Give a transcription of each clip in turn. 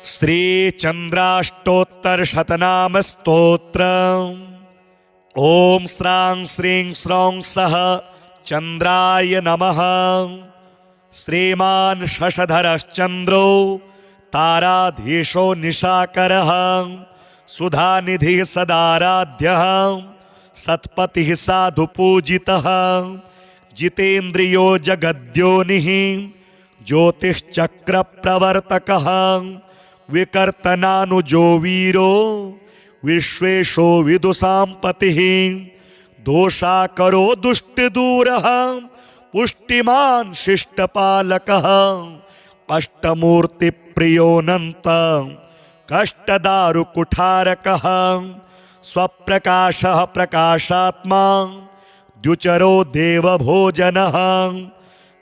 श्री चंद्राष्टोत्तर शतनाम स्तोत्र। ओम श्रां श्रीं श्रौं सः चंद्राय नमः। श्रीमान् शशधरश्चंद्रो ताराधीशो निशाकरः सुधानिधिः सदाराध्यः सत्पतिः साधुपूजितः जितेन्द्रियो जगद्योनिः ज्योतिश्चक्रप्रवर्तकः विकर्तनानुजो वीरो विश्वेशो विदुषां दोषाकरो दुष्टदूरः पुष्टिमान् शिष्टपालकः अष्टमूर्तिप्रियोऽनन्त कष्टदारुकुठारकः स्वप्रकाशः प्रकाशात्मा द्युचरो देवभोजनः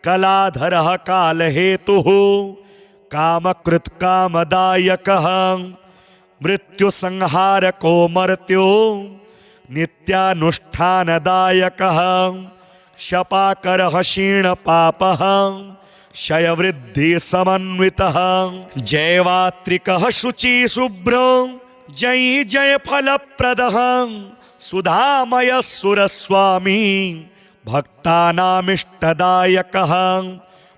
कलाधरः कालहेतुः कामकृत्कामदायकः मृत्युसंहारको मर्त्यो नित्यानुष्ठानदायकः शपाकरः क्षीणपापः क्षयवृद्धिसमन्वितः जैवात्रिकः शुचिशुभ्रो जयी जयफलप्रदः सुधामयः सुरस्वामी भक्तानामिष्टदायकः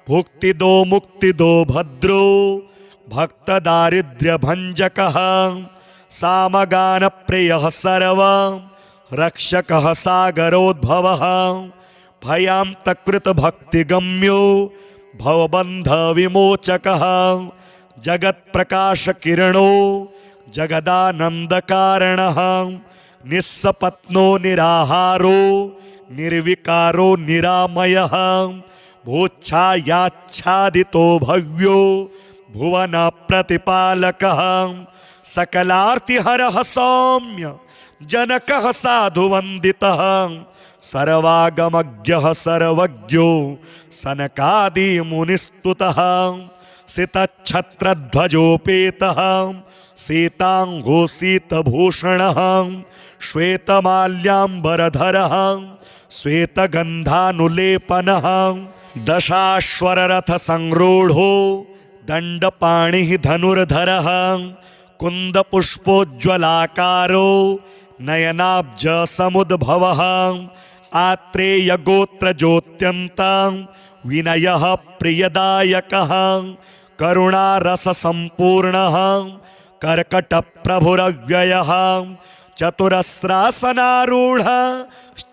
भुक्तिदो मुक्तिदो भद्रो भक्तदारिद्र्यभञ्जकः सामगानप्रियः सर्व रक्षकः सागरोद्भवः भयान्तकृतभक्तिगम्यो भवबन्धविमोचकः जगत्प्रकाशकिरणो जगदानन्दकारणः निस्सपत्नो निराहारो निर्विकारो निरामयः भूच्छायाच्छादितो भव्यो भुवन प्रतिपालकः सकलार्तिहरः सौम्य जनकः साधुवन्दितः सर्वागमज्ञः सर्वज्ञो सनकादिमुनिस्तुतः सितच्छत्रध्वजोपेतः सीताङ्गो सीतभूषणः श्वेतमाल्याम्बरधरः श्वेतगन्धानुलेपनः दशाश्वररथसंरूढो दण्डपाणिः धनुर्धरः कुन्दपुष्पोज्ज्वलाकारो नयनाब्जसमुद्भवः आत्रेयगोत्रज्योत्यन्तं विनयः प्रियदायकः करुणारससम्पूर्णः कर्कटप्रभुरव्ययः चतुरस्रासनारूढः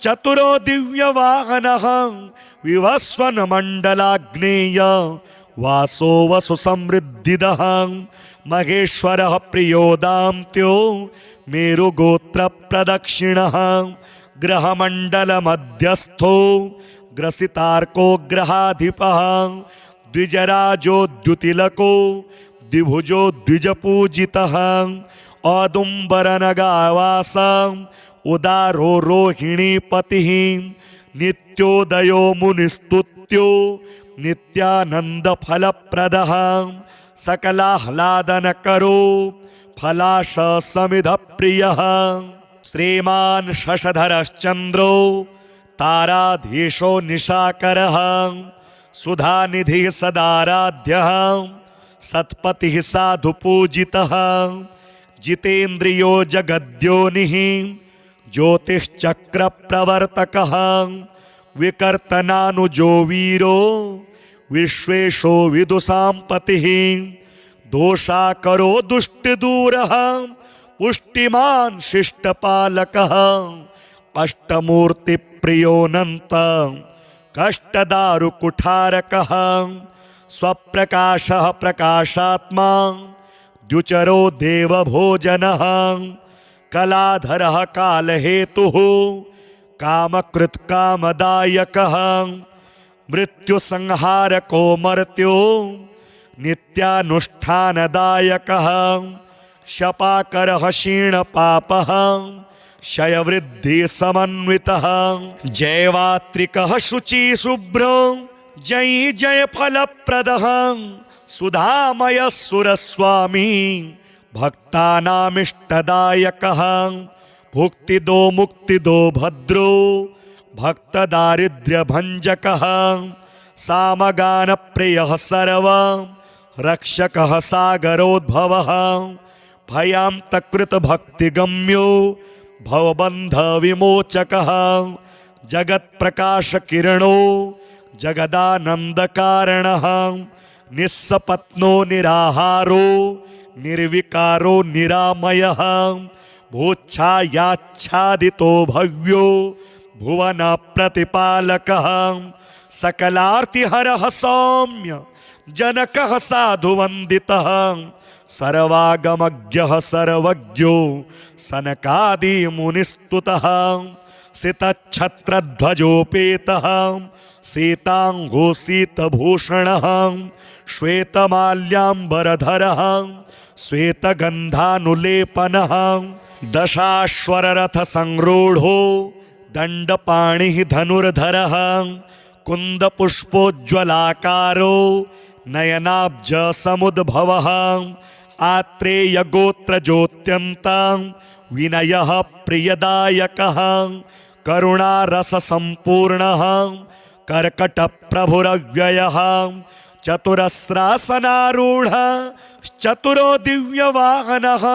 चतुरो दिव्यवाहनः विवस्वनमण्डलाग्नेय वासो वसुसमृद्धिदः महेश्वरः प्रियो दाम्त्यो मेरुगोत्रप्रदक्षिणः ग्रहमण्डलमध्यस्थो ग्रसितार्को ग्रहाधिपः द्विजराजो द्युतिलको द्विभुजो द्विजपूजितः औदुम्बरनगावास उदारो रोहिणीपतिः नित्योदयो मुनिस्तुत्यो नित्यानन्दफलप्रदः सकलाह्लादनकरो फलाशसमिधप्रियः श्रीमान् शशधरश्चन्द्रो ताराधीशो निशाकरः सुधानिधिः सदाराध्यः सत्पतिः साधुपूजितः जितेन्द्रियो जगद्योनिः ज्योतिश्चक्रप्रवर्तकः विकर्तनानुजो वीरो विश्वेशो विदुषां दोषाकरो दुष्टदूरः पुष्टिमान् शिष्टपालकः अष्टमूर्तिप्रियोऽनन्त कष्टदारुकुठारकः स्वप्रकाशः प्रकाशात्मा द्युचरो देवभोजनः कलाधरः कालहेतुः कामकृत्कामदायकः मृत्युसंहारको मर्त्यो नित्यानुष्ठानदायकः शपाकरः क्षीणपापः क्षयवृद्धिसमन्वितः जैवात्रिकः शुचिशुभ्रो जयी जयफलप्रदः सुधामयः सुरस्वामी भक्तानामिष्टदायकः भुक्तिदो मुक्तिदो भद्रो भक्तदारिद्र्यभञ्जकः सामगानप्रियः सर्व रक्षकः सागरोद्भवः भयान्तकृतभक्तिगम्यो भवबन्धविमोचकः जगत्प्रकाशकिरणो जगदानन्दकारणः निस्सपत्नो निराहारो निर्विकारो निरामयः भूच्छायाच्छादितो भव्यो भुवन प्रतिपालकः सकलार्तिहरः सौम्य जनकः साधुवन्दितः सर्वागमज्ञः सर्वज्ञो सनकादिमुनिस्तुतः सितच्छत्रध्वजोपेतः सीताङ्गोसीतभूषणः श्वेतमाल्याम्बरधरः श्वेतगन्धानुलेपनः दशाश्वररथसंरूढो दण्डपाणिः धनुर्धरः कुन्दपुष्पोज्ज्वलाकारो नयनाब्जसमुद्भवः आत्रेयगोत्रज्योत्यन्तं विनयः प्रियदायकः करुणारससम्पूर्णः कर्कटप्रभुरव्ययः चतुरस्रासनारूढः चतुरो दिव्यवाहनः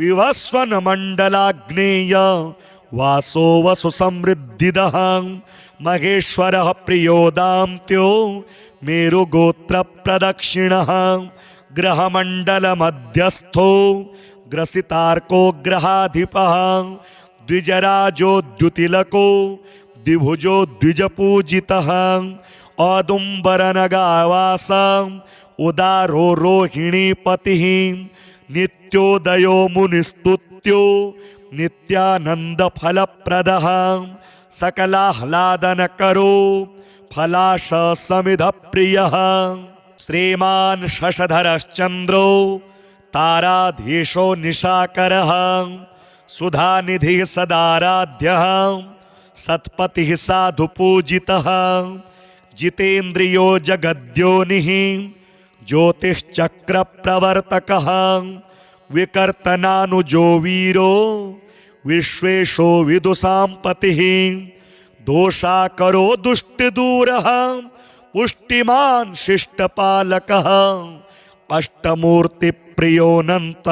विवस्वनमण्डलाग्नेय वासो वसुसमृद्धिदः महेश्वरः प्रियो दाम्त्यो मेरुगोत्रप्रदक्षिणः ग्रहमण्डलमध्यस्थो ग्रसितार्को ग्रहाधिपः द्विजराजोद्युतिलको द्विभुजो द्विजपूजितः औदुम्बरनगावास उदारो रोहिणीपतिः नित्योदयो मुनिस्तुत्यो नित्यानन्दफलप्रदः सकलाह्लादनकरो फलाशसमिधप्रियः श्रीमान् शशधरश्चन्द्रो ताराधीशो निशाकरः सुधानिधिः सदाराध्यः सत्पतिः साधुपूजितः जितेन्द्रियो जगद्योनिः ज्योतिश्चक्रप्रवर्तकः विकर्तनानुजो वीरो विश्वेशो विदुषाम्पतिः दोषाकरो दुष्टदूरः पुष्टिमान् शिष्टपालकः अष्टमूर्तिप्रियोऽनन्त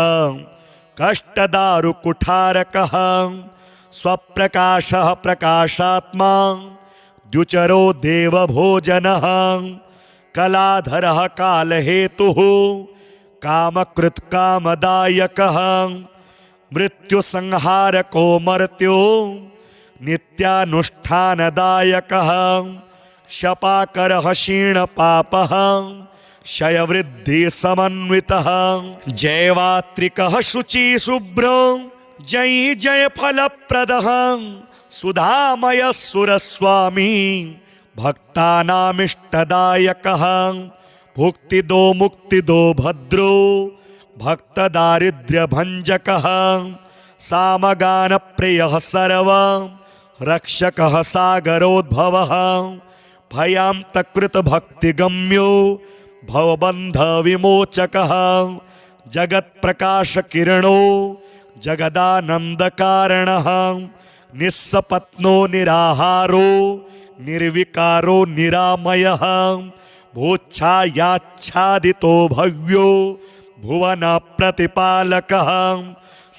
कष्टदारुकुठारकः स्वप्रकाशः प्रकाशात्मा द्युचरो देवभोजनः कलाधरः कालहेतुः कामकृत्कामदायकः मृत्युसंहारको मर्त्यो नित्यानुष्ठानदायकः शपाकरः क्षीणपापः क्षयवृद्धिसमन्वितः जैवात्रिकः शुचिशुभ्रो जयी जयफलप्रदः सुधामयः सुरस्वामी भक्तानामिष्टदायकः भुक्तिदो मुक्तिदो भद्रो भक्तदारिद्र्यभञ्जकः सामगानप्रियः सर्व रक्षकः सागरोद्भवः भयान्तकृतभक्तिगम्यो भवबन्धविमोचकः जगत्प्रकाशकिरणो जगदानन्दकारणः निस्सपत्नो निराहारो निर्विकारो निरामयः भूच्छायाच्छादितो भव्यो भुवन प्रतिपालकः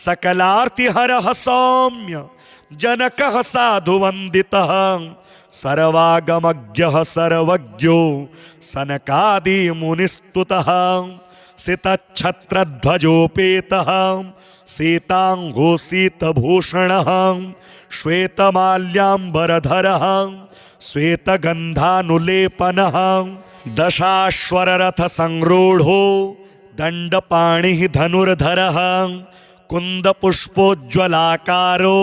सकलार्तिहरः सौम्य जनकः साधुवन्दितः सर्वागमज्ञः सर्वज्ञो सनकादिमुनिस्तुतः सितच्छत्रध्वजोपेतः सीताङ्गोसीतभूषणः श्वेतमाल्याम्बरधरः श्वेतगन्धानुलेपनः दशाश्वररथसंरूढो दण्डपाणिः धनुर्धरः कुन्दपुष्पोज्ज्वलाकारो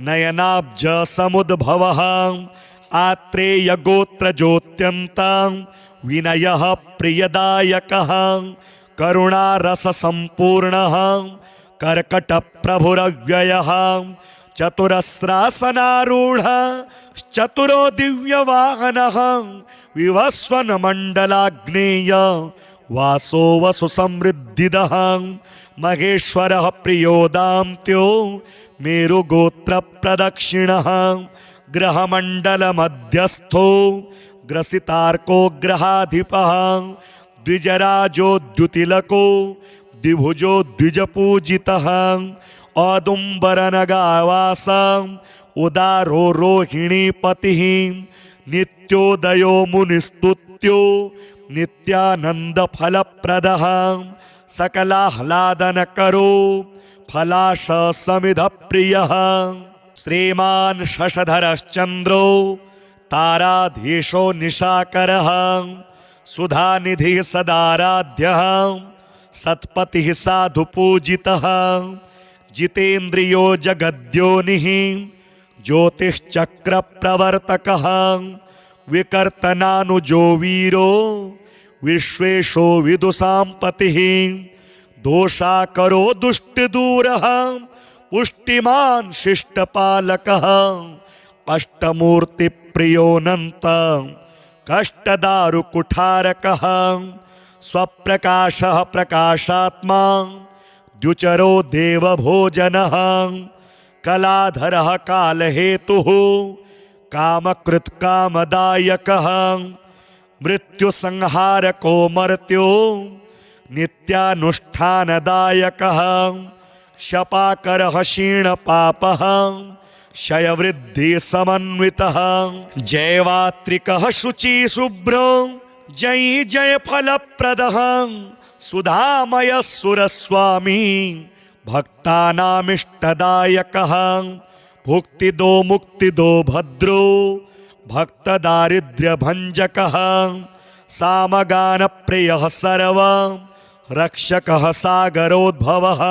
नयनाब्जसमुद्भवः आत्रेयगोत्रज्योत्यन्तं विनयः प्रियदायकः करुणारससम्पूर्णः कर्कटप्रभुरव्ययः चतुरस्रासनारूढः चतुरो दिव्यवाहनः विवस्वनमण्डलाग्नेय वासो वसुसमृद्धिदः महेश्वरः प्रियो दाम्त्यो मेरुगोत्रप्रदक्षिणः ग्रहमण्डलमध्यस्थो ग्रसितार्को ग्रहाधिपः द्विजराजोद्युतिलको द्विभुजो द्विजपूजितः औदुम्बरनगावासं उदारो रोहिणीपतिः नित्योदयो मुनिस्तुत्यो नित्यानन्दफलप्रदः सकलाह्लादनकरो फलाशसमिधप्रियः श्रीमान् शशधरश्चन्द्रो ताराधीशो निशाकरः सुधानिधिः सदाराध्यः सत्पतिः साधुपूजितः जितेन्द्रियो जगद्योनिः ज्योतिश्चक्रप्रवर्तकः विकर्तनानुजो वीरो विश्वेशो विदुषाम्पतिः दोषाकरो दुष्टदूरः पुष्टिमान् शिष्टपालकः अष्टमूर्तिप्रियोऽनन्त कष्टदारुकुठारकः स्वप्रकाशः प्रकाशात्मा द्युचरो देवभोजनः कलाधरः कालहेतुः कामकृत्कामदायकः मृत्युसंहारको मर्त्यो नित्यानुष्ठानदायकः शपाकरः क्षीणपापः क्षयवृद्धिसमन्वितः जैवात्रिकः शुचिशुभ्रो जयी जयफलप्रदः सुधामयः सुरस्वामी भक्तानामिष्टदायकः भुक्तिदो मुक्तिदो भद्रो भक्तदारिद्र्यभञ्जकः सामगानप्रियः सर्व रक्षकः सागरोद्भवः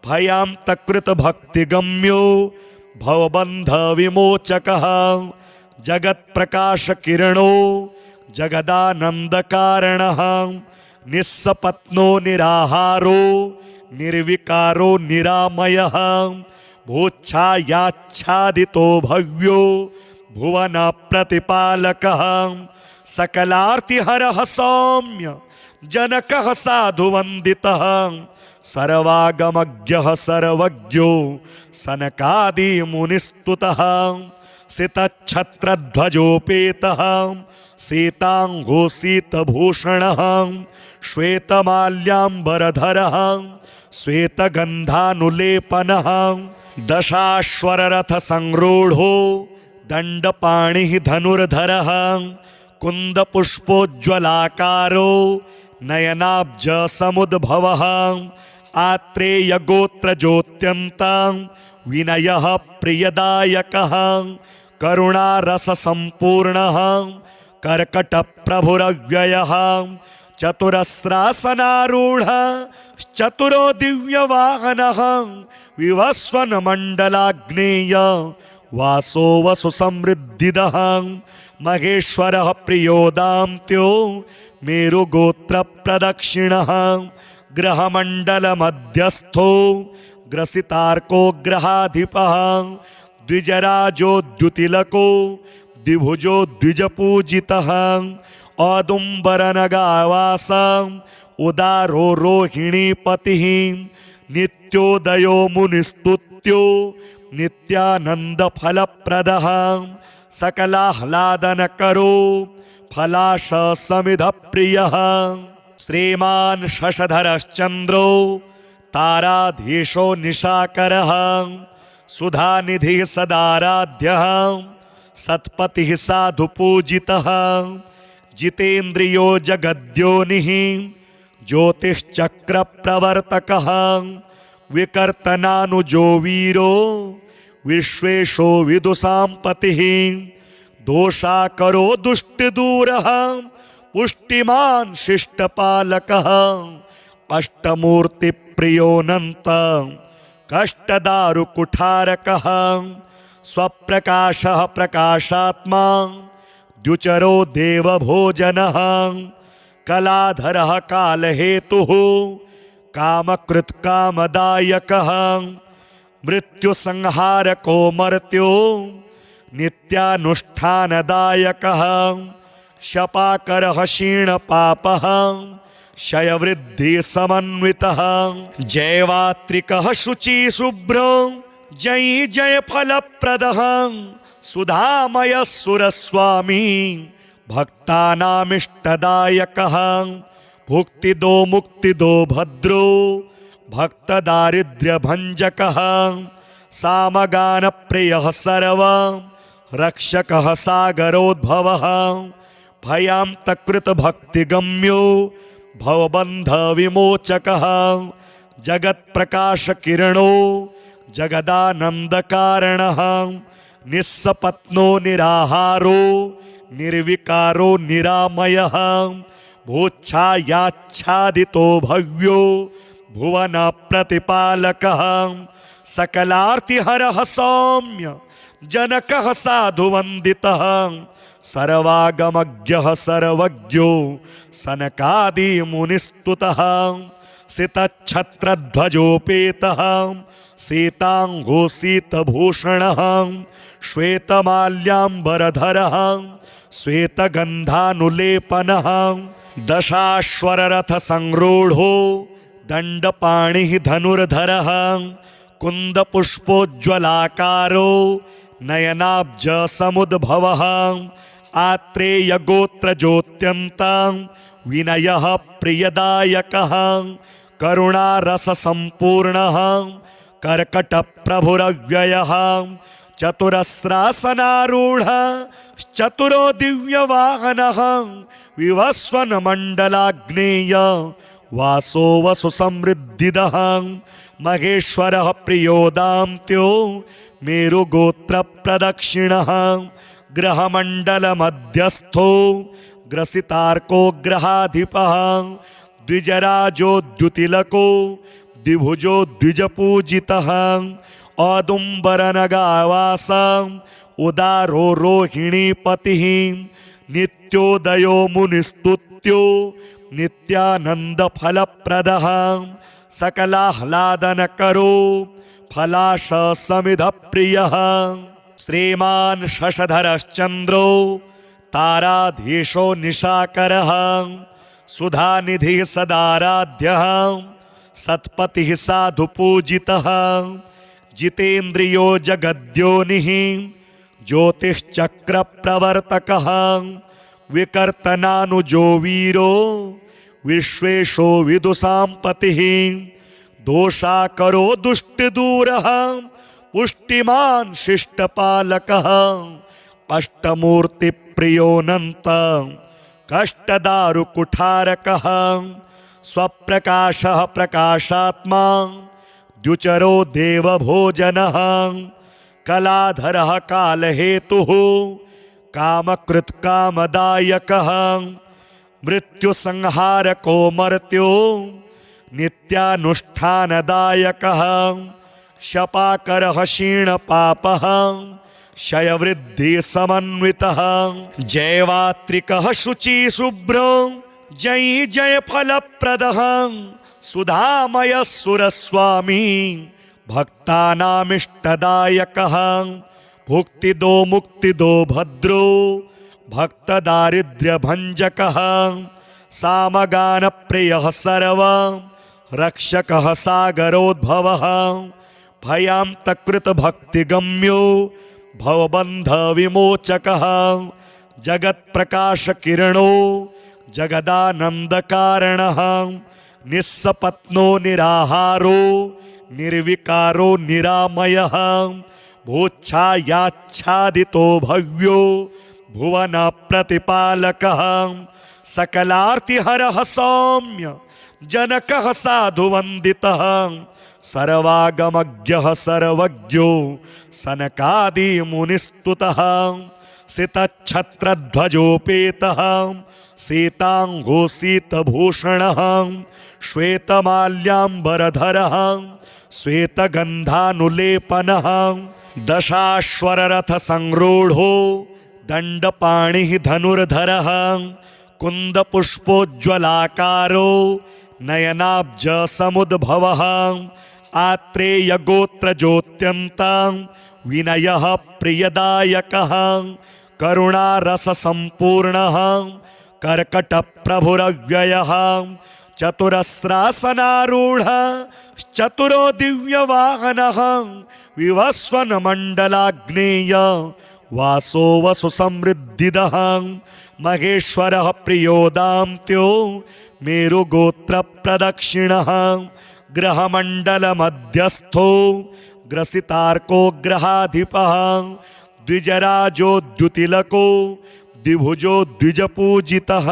भयान्तकृतभक्तिगम्यो भवबन्धविमोचकः जगत्प्रकाशकिरणो जगदानन्दकारणः निस्सपत्नो निराहारो निर्विकारो निरामयः भूच्छायाच्छादितो भव्यो भुवन प्रतिपालकः सकलार्तिहरः सौम्य जनकः साधुवन्दितः सर्वागमज्ञः सर्वज्ञो सनकादिमुनिस्तुतः सितच्छत्रध्वजोपेतः सीताङ्गो सीतभूषणः श्वेतमाल्याम्बरधरः श्वेतगन्धानुलेपनः दशाश्वररथसंरूढो दण्डपाणिः धनुर्धरः कुन्दपुष्पोज्ज्वलाकारो नयनाब्जसमुद्भवः आत्रेयगोत्रज्योत्यन्तं विनयः प्रियदायकः करुणारससम्पूर्णः कर्कटप्रभुरव्ययः चतुरस्रासनारूढः चतुरो दिव्यवाहनः विवस्वनमण्डलाग्नेय वासो वसुसमृद्धिदः महेश्वरः प्रियो दाम्त्यो मेरुगोत्रप्रदक्षिणः ग्रहमण्डलमध्यस्थो ग्रसितार्को ग्रहाधिपः द्विजराजोद्युतिलको द्विभुजो द्विजपूजितः औदुम्बरनगावासं उदारो रोहिणीपतिः नित्योदयो मुनिस्तुत्यो नित्यानन्दफलप्रदः सकलाह्लादनकरो फलाशसमिधप्रियः श्रीमान् शशधरश्चन्द्रो ताराधीशो निशाकरः सुधानिधिः सदाराध्यः सत्पतिः साधुपूजितः जितेन्द्रियो जगद्योनिः ज्योतिश्चक्रप्रवर्तकः विकर्तनानुजो वीरो विश्वेशो विदुषाम्पतिः दोषाकरो दुष्टदूरः पुष्टिमान् शिष्टपालकः अष्टमूर्तिप्रियोऽनन्त कष्टदारुकुठारकः स्वप्रकाशः प्रकाशात्मा द्युचरो देवभोजनः कलाधरः कालहेतुः कामकृत्कामदायकः मृत्युसंहारको मर्त्यो नित्यानुष्ठानदायकः शपाकरः क्षीणपापः क्षयवृद्धिसमन्वितः जैवात्रिकः शुचिशुभ्रो जयी जयफलप्रदः सुधामयः सुरस्वामी भक्तानामिष्टदायकः भुक्तिदो मुक्तिदो भद्रो भक्तदारिद्र्यभञ्जकः सामगानप्रियः सर्व रक्षकः सागरोद्भवः भयान्तकृतभक्तिगम्यो भवबन्धविमोचकः जगत्प्रकाशकिरणो जगदानन्दकारणः निस्सपत्नो निराहारो निर्विकारो निरामयः भूच्छायाच्छादितो भव्यो भुवन प्रतिपालकः सकलार्तिहरः सौम्य जनकः साधुवन्दितः सर्वागमज्ञः सर्वज्ञो सनकादिमुनिस्तुतः सितच्छत्रध्वजोपेतः सीताङ्गो सीतभूषणः श्वेतमाल्याम्बरधरः श्वेतगन्धानुलेपनः दशाश्वररथसंरूढो दण्डपाणिः धनुर्धरः कुन्दपुष्पोज्ज्वलाकारो नयनाब्जसमुद्भवः आत्रेयगोत्रज्योत्यन्तं विनयः प्रियदायकः करुणारससम्पूर्णः कर्कटप्रभुरव्ययः चतुरस्रासनारूढः चतुरो दिव्यवाहनः विवस्वनमण्डलाग्नेय वासो वसुसमृद्धिदः महेश्वरः प्रियो दाम्त्यो मेरुगोत्रप्रदक्षिणः ग्रहमण्डलमध्यस्थो ग्रसितार्को ग्रहाधिपः द्विजराजोद्युतिलको द्विभुजो द्विजपूजितः औदुम्बरनगावास उदारो रोहिणीपतिः नित्योदयो मुनिस्तुत्यो नित्यानन्दफलप्रदः सकलाह्लादनकरो फलाशसमिधप्रियः श्रीमान् शशधरश्चन्द्रो ताराधीशो निशाकरः सुधानिधिः सदाराध्यः सत्पतिः साधुपूजितः जितेन्द्रियो जगद्योनिः ज्योतिश्चक्रप्रवर्तकः विकर्तनानुजो वीरो विश्वेशो विदुषाम्पतिः दोषाकरो दुष्टदूरः पुष्टिमान् शिष्टपालकः अष्टमूर्तिप्रियोऽनन्त कष्टदारुकुठारकः स्वप्रकाशः प्रकाशात्मा द्युचरो देवभोजनः कलाधरः कालहेतुः कामकृत्कामदायकः मृत्युसंहारको मर्त्यो नित्यानुष्ठानदायकः शपाकरः क्षीणपापः क्षयवृद्धिसमन्वितः जैवात्रिकः शुचिशुभ्रो जय जय फलप्रदः सुधामयः सुरस्वामी भक्तानामिष्टदायकः भुक्तिदो मुक्तिदो भद्रो भक्तदारिद्र्यभञ्जकः सामगानप्रियः सर्व रक्षकः सागरोद्भवः भयान्तकृतभक्तिगम्यो भवबन्धविमोचकः जगत्प्रकाशकिरणो जगदानन्दकारणः निस्सपत्नो निराहारो निर्विकारो निरामयः भूच्छायाच्छादितो भव्यो भुवन प्रतिपालकः सकलार्तिहरः सौम्य जनकः साधुवन्दितः सर्वागमज्ञः सर्वज्ञो सनकादिमुनिस्तुतः सितच्छत्रध्वजोपेतः सीताङ्गो सीतभूषणः श्वेतमाल्याम्बरधरः श्वेतगन्धानुलेपनः दशाश्वररथसंरूढो दण्डपाणिः धनुर्धरः कुन्दपुष्पोज्ज्वलाकारो नयनाब्जसमुद्भवः आत्रेयगोत्रज्योत्यन्तं विनयः प्रियदायकः करुणारससम्पूर्णः कर्कटप्रभुरव्ययः चतुरस्रासनारूढः चतुरो दिव्यवाहनः विवस्वनमण्डलाग्नेय वासो वसुसमृद्धिदः महेश्वरः प्रियो दाम्त्यो मेरुगोत्रप्रदक्षिणः ग्रहमण्डलमध्यस्थो ग्रसितार्को ग्रहाधिपः द्विजराजो द्युतिलको द्विभुजो द्विजपूजितः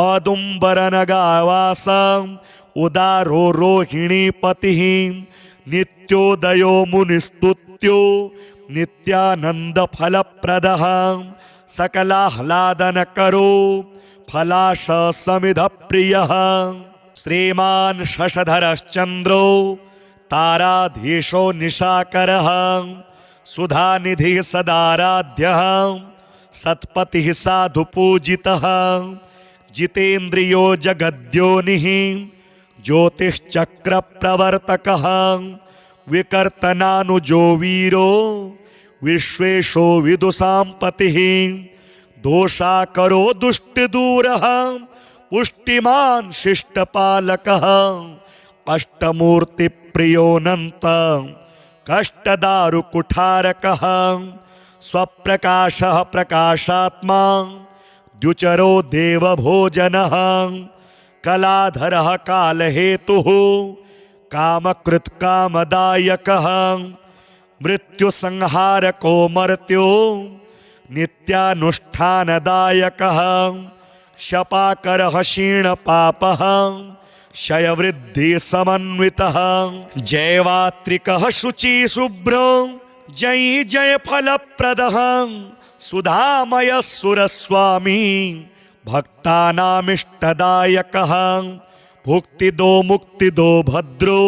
औदुम्बरनगावास उदारो रोहिणीपतिः नित्योदयो मुनिस्तुत्यो नित्यानन्दफलप्रदः सकलाह्लादनकरो फलाशसमिधप्रियः श्रीमान् शशधरश्चन्द्रो ताराधीशो निशाकरः सुधानिधिः सदाराध्यः सत्पतिः साधुपूजितः जितेन्द्रियो जगद्योनिः ज्योतिश्चक्रप्रवर्तकः विकर्तनानुजो वीरो विश्वेशो विदुषाम्पतिः दोषाकरो दुष्टदूरः पुष्टिमान् शिष्टपालकः अष्टमूर्तिप्रियोऽनन्त कष्टदारुकुठारकः स्वप्रकाशः प्रकाशात्मा द्युचरो देवभोजनः कलाधरः कालहेतुः कामकृत्कामदायकः मृत्युसंहारको मर्त्यो नित्यानुष्ठानदायकः शपाकरः क्षीणपापः क्षयवृद्धिसमन्वितः जैवात्रिकः शुचिशुभ्रो जय जय फलप्रदः सुधामयः सुरस्वामी भक्तानामिष्टदायकः भुक्तिदो मुक्तिदो भद्रो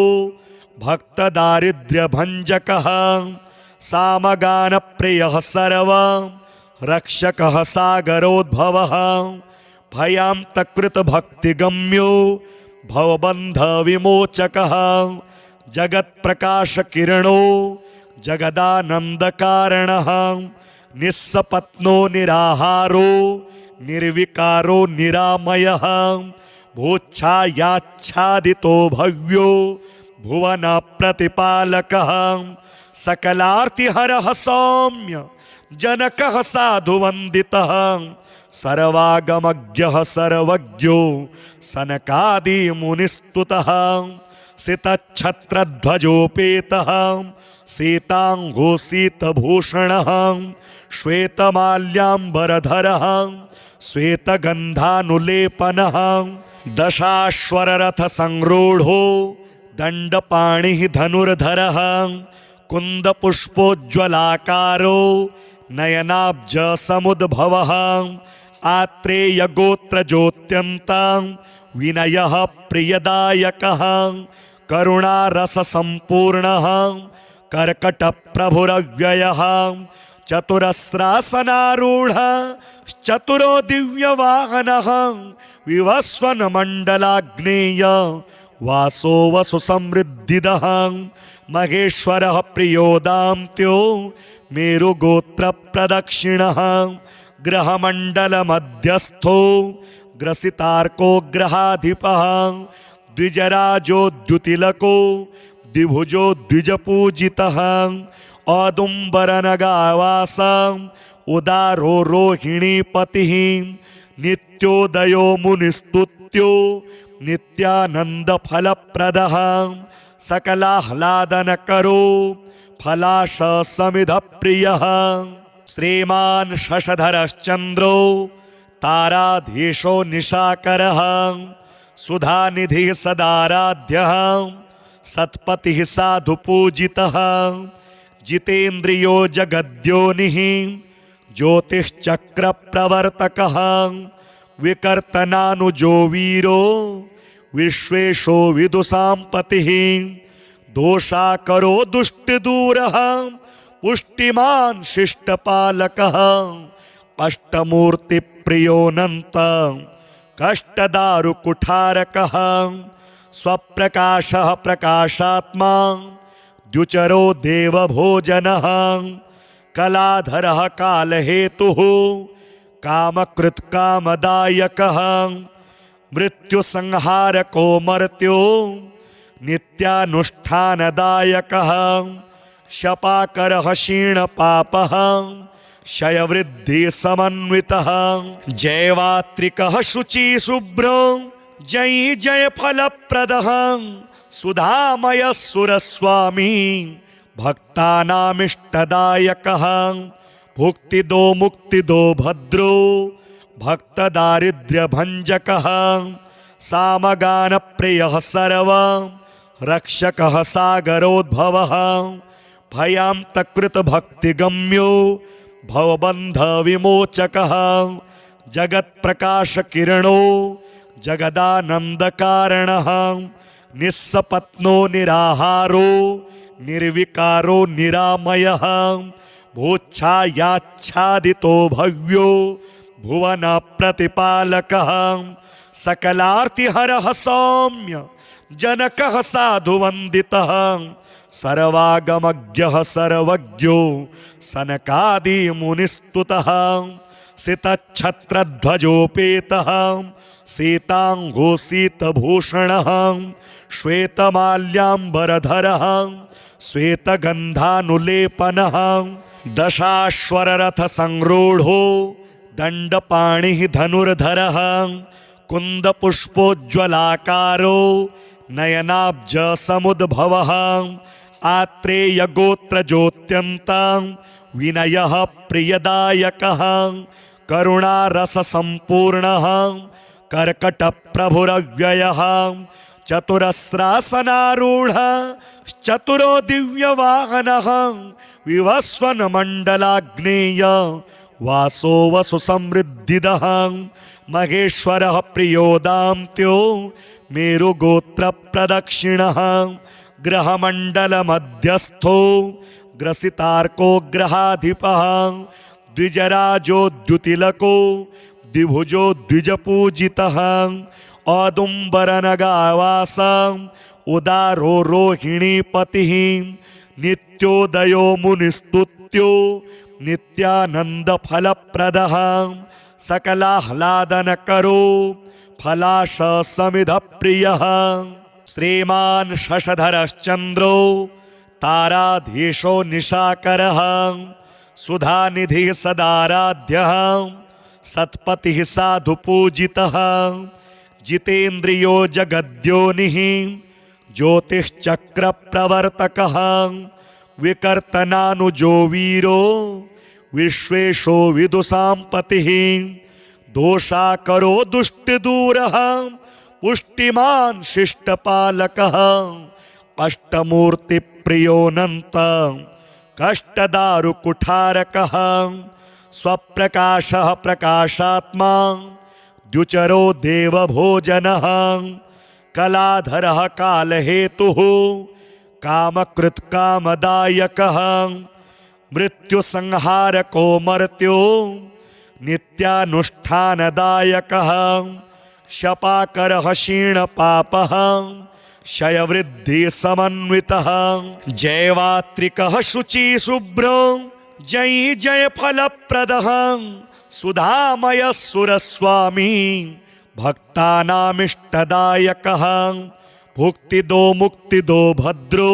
भक्तदारिद्र्यभञ्जकः सामगानप्रियः सर्व रक्षकः सागरोद्भवः भयान्तकृतभक्तिगम्यो भवबन्धविमोचकः जगत्प्रकाशकिरणो जगदानन्दकारणः निस्सपत्नो निराहारो निर्विकारो निरामयः भूच्छायाच्छादितो भव्यो भुवनप्रतिपालकः सकलार्तिहरः सौम्य जनकः साधुवन्दितः सर्वागमज्ञः सर्वज्ञो सनकादिमुनिस्तुतः सितच्छत्रध्वजोपेतः सीताङ्गो सीतभूषणः श्वेतमाल्याम्बरधरः श्वेतगन्धानुलेपनः दशाश्वररथसंरूढो दण्डपाणिः धनुर्धरः कुन्दपुष्पोज्ज्वलाकारो नयनाब्जसमुद्भवः आत्रेयगोत्रज्योत्यन्तं विनयः प्रियदायकः करुणारससम्पूर्णः कर्कटप्रभुरव्ययः चतुरस्रासनारूढः चतुरो दिव्यवाहनः विवस्वनमण्डलाग्नेय वासो वसुसमृद्धिदः महेश्वरः प्रियो दाम्त्यो मेरुगोत्रप्रदक्षिणः ग्रहमण्डलमध्यस्थो ग्रसितार्को ग्रहाधिपः द्विजराजो द्युतिलको द्विभुजो द्विजपूजितः औदुम्बरनगावास उदारो रोहिणीपतिः नित्योदयो मुनिस्तुत्यो नित्यानन्दफलप्रदः सकलाह्लादनकरो फलाशसमिधप्रियः श्रीमान् शशधरश्चन्द्रो ताराधीशो निशाकरः सुधानिधिः सदाराध्यः सत्पतिः साधुपूजितः जितेन्द्रियो जगद्योनिः ज्योतिश्चक्रप्रवर्तकः विकर्तनानुजो वीरो विश्वेशो विदुषाम्पतिः दोषाकरो दुष्टदूरः पुष्टिमान् शिष्टपालकः अष्टमूर्तिप्रियोऽनन्त कष्टदारुकुठारकः स्वप्रकाशः प्रकाशात्मा द्युचरो देवभोजनः कलाधरः कालहेतुः कामकृत्कामदायकः मृत्युसंहारको मर्त्यो नित्यानुष्ठानदायकः शपाकरः क्षीणपापः क्षयवृद्धिसमन्वितः जैवात्रिकः शुचिशुभ्रो जय जय फलप्रदः सुधामय सुरस्वामी भक्तानामिष्टदायकः भुक्तिदो मुक्तिदो भद्रो भक्तदारिद्र्यभञ्जकः सामगानप्रियः सर्व रक्षकः सागरोद्भवः भयान्तकृतभक्तिगम्यो भवबन्धविमोचकः जगत्प्रकाशकिरणो जगदानन्दकारणः निस्सपत्नो निराहारो निर्विकारो निरामयः भूच्छायाच्छादितो भव्यो भुवन प्रतिपालकः सकलार्तिहरः सौम्य जनकः साधुवन्दितः सर्वागमज्ञः सर्वज्ञो सनकादिमुनिस्तुतः सितच्छत्रध्वजोपेतः सीताङ्गो सीतभूषणः श्वेतमाल्याम्बरधरः श्वेतगन्धानुलेपनः दशाश्वररथसंरूढो दण्डपाणिः धनुर्धरः कुन्दपुष्पोज्ज्वलाकारो नयनाब्जसमुद्भवः आत्रेयगोत्रज्योत्यन्तं विनयः प्रियदायकः करुणारससम्पूर्णः कर्कटप्रभुरव्ययः चतुरस्रासनारूढः चतुरो दिव्यवाहनः विवस्वनमण्डलाग्नेय वासो वसुसमृद्धिदः महेश्वरः प्रियो दाम्त्यो मेरुगोत्रप्रदक्षिणः ग्रहमण्डलमध्यस्थो ग्रसितार्को ग्रहाधिपः द्विजराजोद्युतिलको द्विभुजो द्विजपूजितः औदुम्बरनगावास उदारो रोहिणीपतिः नित्योदयो मुनिस्तुत्यो नित्यानन्दफलप्रदः सकलाह्लादनकरो फलाशसमिधप्रियः श्रीमान् शशधरश्चन्द्रो ताराधीशो निशाकरः सुधानिधिः सदाराध्यः सत्पतिः साधुपूजितः जितेन्द्रियो जगद्योनिः ज्योतिश्चक्रप्रवर्तकः विकर्तनानुजो वीरो विश्वेशो विदुषाम्पतिः दोषाकरो दुष्टिदूरः पुष्टिमान् शिष्टपालकः अष्टमूर्तिप्रियोऽनन्त कष्टदारुकुठारकः स्वप्रकाशः प्रकाशात्मा द्युचरो देवभोजनः कलाधरः कालहेतुः कामकृत्कामदायकः मृत्युसंहारको मर्त्यो नित्यानुष्ठानदायकः शपाकरः क्षीणपापः क्षयवृद्धिसमन्वितः जयवात्रिकः शुचिशुभ्रो जय जय फलप्रदः सुधामय सुरस्वामी भक्तानामिष्टदायकः भुक्तिदो मुक्तिदो भद्रो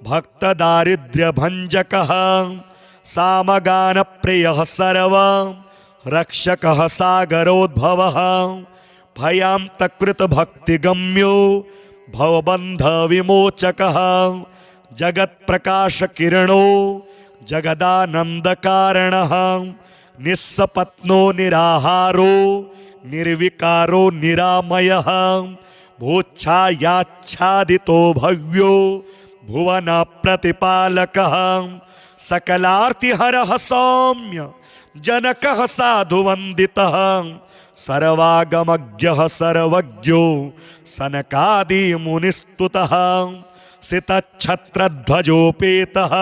भक्तदारिद्र्यभञ्जकः सामगानप्रियः सर्व रक्षकः सागरोद्भवः भयान्तकृतभक्तिगम्यो भवबन्धविमोचकः जगत्प्रकाशकिरणो जगदानन्दकारणः निस्सपत्नो निराहारो निर्विकारो निरामयः भूच्छायाच्छादितो भव्यो भुवन प्रतिपालकः सकलार्तिहरः सौम्य जनकः साधुवन्दितः सर्वागमज्ञः सर्वज्ञो सनकादिमुनिस्तुतः सितच्छत्रध्वजोपेतः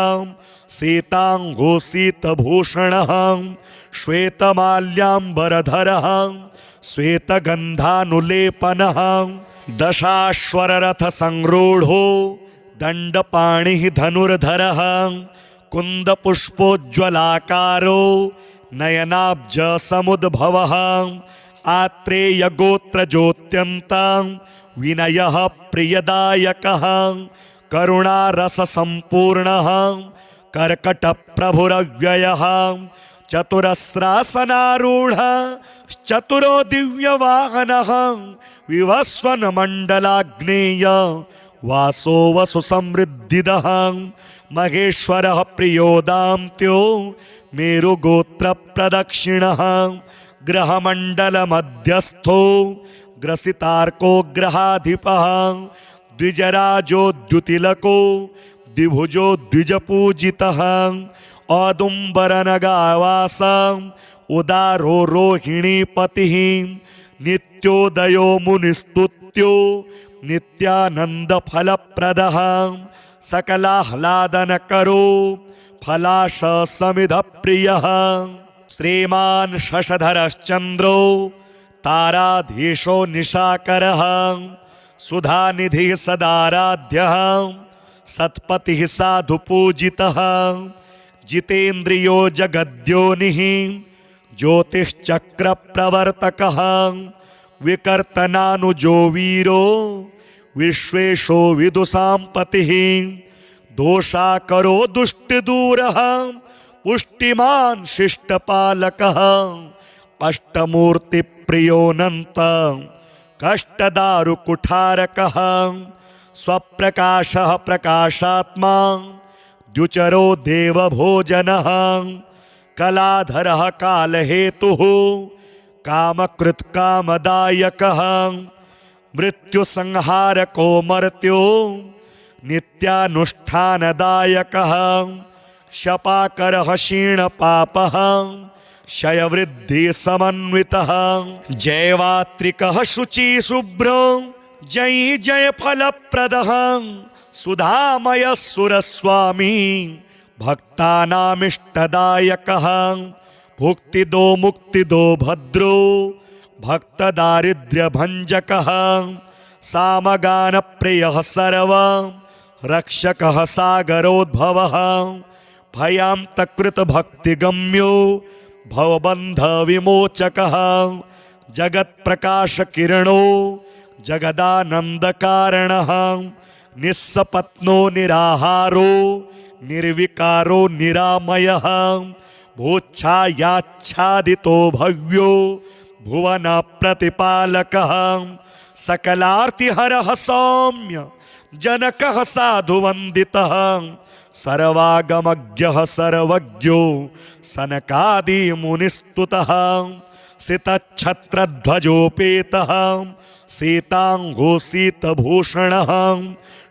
सीताङ्गो सीतभूषणः श्वेतमाल्याम्बरधरः श्वेतगन्धानुलेपनः दशाश्वररथसंरूढो दण्डपाणिः धनुर्धरः कुन्दपुष्पोज्ज्वलाकारो नयनाब्जसमुद्भवः आत्रेयगोत्रज्योत्यन्तं विनयः प्रियदायकः करुणारससम्पूर्णः कर्कटप्रभुरव्ययः चतुरस्रासनारूढः चतुरो दिव्यवाहनः विवस्वन मंडलाग्नेय वासो वसु समृद्धिदः महेश्वरः प्रियोदान्त्यो मेरुगोत्र प्रदक्षिणः ग्रहमंडल मध्यस्थो ग्रसितार्को ग्रहाधिपः द्विजराजो द्युतिलको द्विभुजो द्विजपूजितः औदुम्बरनगावास उदारो रोहिणीपतिः नित्योदयो मुनिस्तुत्यो नित्यानन्दफलप्रदः सकलाह्लादनकरो फलाश समिधप्रियः श्रीमान् शशधरश्चन्द्रो ताराधीशो निशाकरः सुधानिधिः सदाराध्यः सत्पतिः साधुपूजितः जितेन्द्रियो जगद्योनिः ज्योतिश्चक्रप्रवर्तकः विकर्तनानुजो वीरो विश्वेशो विदुषाम्पतिः दोषाकरो दुष्टदूरः पुष्टिमान् शिष्टपालकः अष्टमूर्तिप्रियोऽनन्त कष्टदारुकुठारकः स्वप्रकाशः प्रकाशात्मा द्युचरो देवभोजनः कलाधरः कालहेतुः कामकृत्कामदायकः मृत्युसंहारको मर्त्यो नित्यानुष्ठानदायकः शपाकरः क्षीणपापः क्षयवृद्धिसमन्वितः जयवात्रिकः शुचिशुभ्रो जय जय फलप्रदः सुधामयः सुरस्वामी भक्तानामिष्टदायकः भुक्तिदो मुक्तिदो भद्रो भक्तदारिद्र्यभञ्जकः सामगानप्रियः सर्व रक्षकः सागरोद्भवः भयान्तकृतभक्तिगम्यो भवबन्धविमोचकः जगत्प्रकाशकिरणो जगदानन्दकारणः निस्सपत्नो निराहारो निर्विकारो निरामयः भूच्छायाच्छादितो भव्यो भुवन प्रतिपालकः सकलार्तिहरः सौम्य जनकः साधुवन्दितः सर्वागमज्ञः सर्वज्ञो सनकादिमुनिस्तुतः सितच्छत्रध्वजोपेतः सीताङ्गो सीतभूषणः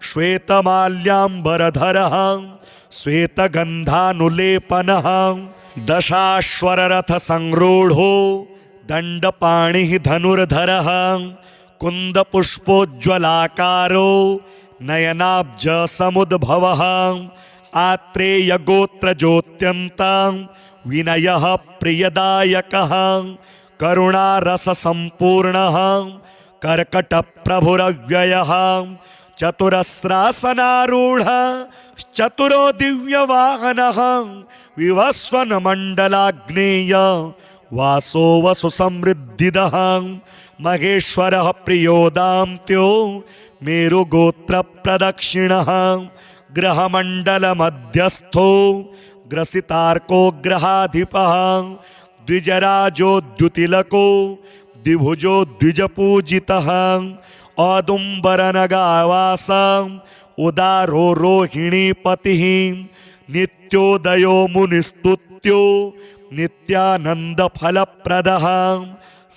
श्वेतमाल्याम्बरधरः श्वेतगन्धानुलेपनः दशाश्वररथसंरूढो दण्डपाणिः धनुर्धरः कुन्दपुष्पोज्ज्वलाकारो नयनाब्जसमुद्भवः आत्रेयगोत्रज्योत्यन्तं विनयः प्रियदायकः करुणारससम्पूर्णः कर्कटप्रभुरव्ययः चतुरस्रासनारूढः चतुरो दिव्यवाहनः विवस्वनमण्डलाग्नेय वासो वसु समृद्धिदः महेश्वरः प्रियोदान्त्यो मेरुगोत्रप्रदक्षिणः ग्रहमण्डलमध्यस्थो ग्रसितार्को ग्रहाधिपः द्विजराजो द्युतिलको द्विभुजो द्विजपूजितः औदुम्बरनगावास उदारो रोहिणीपतिः नित्योदयो मुनिस्तुत्यो नित्यानन्दफलप्रदः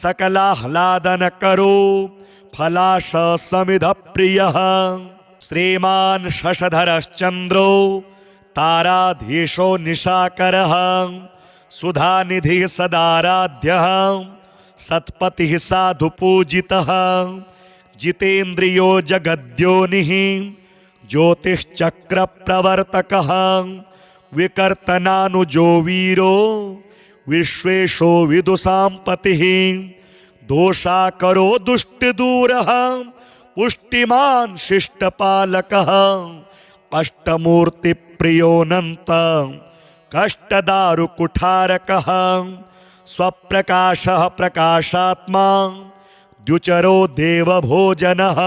सकलाह्लादनकरो फलाश समिधप्रियः श्रीमान् शशधरश्चन्द्रो ताराधीशो निशाकरः सुधानिधिः सदाराध्यः सत्पतिः साधुपूजितः जितेन्द्रियो जगद्योनिः ज्योतिश्चक्रप्रवर्तकः विकर्तनानुजो वीरो विश्वेशो विदुषाम्पतिः दोषाकरो दुष्टदूरः पुष्टिमान् शिष्टपालकः अष्टमूर्तिप्रियोऽनन्त कष्टदारुकुठारकः स्वप्रकाशः प्रकाशात्मा द्युचरो देवभोजनः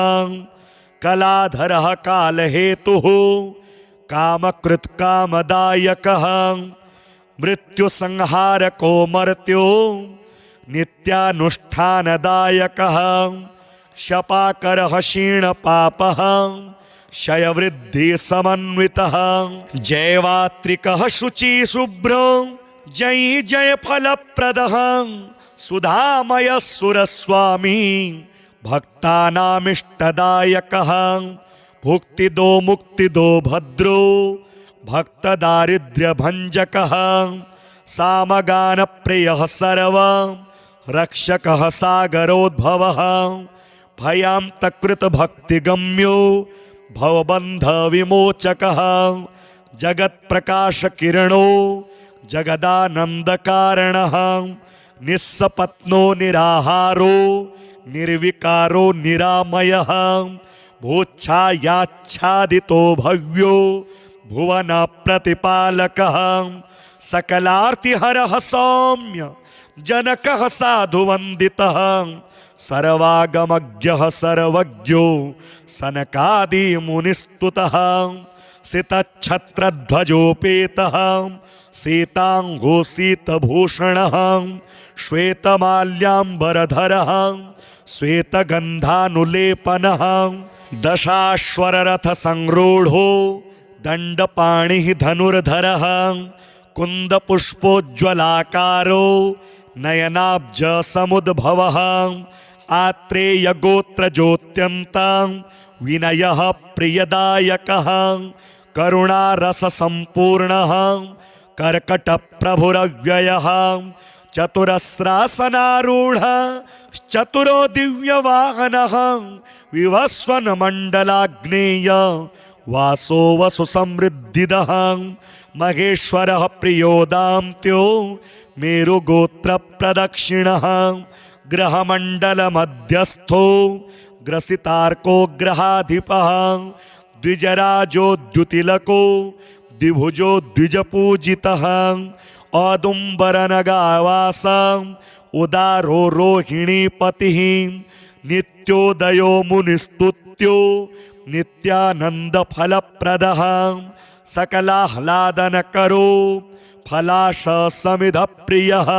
कलाधरः कालहेतुः कामकृत्कामदायकः मृत्युसंहारको मर्त्यो नित्यानुष्ठानदायकः शपाकरः क्षीणपापः क्षयवृद्धि समन्वितः जैवात्रिकः शुचिशुभ्रो जय जय फलप्रदः सुधामयः सुरस्वामी भक्तानामिष्टदायकः भुक्तिदो मुक्तिदो भद्रो भक्तदारिद्र्यभञ्जकः सामगानप्रियः सर्व रक्षकः सागरोद्भवः भयान्तकृतभक्तिगम्यो भवबन्धविमोचकः जगत्प्रकाशकिरणो जगदानन्दकारणः निस्सपत्नो निराहारो निर्विकारो निरामयः भूच्छायाच्छादितो भव्यो भुवन प्रतिपालकः सकलार्तिहरः सौम्य जनकः साधुवन्दितः सर्वागमज्ञः सर्वज्ञो सनकादिमुनिस्तुतः सितच्छत्रध्वजोपेतः सीताङ्गो सीतभूषणः श्वेतमाल्याम्बरधरः श्वेतगन्धानुलेपनः दशाश्वररथसंरूढो दण्डपाणिः धनुर्धरः कुन्दपुष्पोज्ज्वलाकारो नयनाब्जसमुद्भवः आत्रेयगोत्रज्योत्यन्तं विनयः प्रियदायकः करुणारससम्पूर्णः कर्कटप्रभुरव्ययः चतुरस्रासनारूढः चतुरो दिव्यवाहनः विवस्वनमण्डलाग्नेय वासो वसुसमृद्धिदः महेश्वरः प्रियो दाम्त्यो मेरुगोत्रप्रदक्षिणः ग्रहमण्डलमध्यस्थो ग्रसितार्को ग्रहाधिपः द्विजराजोद्युतिलको द्विभुजो द्विजपूजितः औदुम्बरनगावास उदारो रोहिणीपतिः नित्योदयो मुनिस्तुत्यो नित्यानन्दफलप्रदः सकलाह्लादनकरो फलाशसमिधप्रियः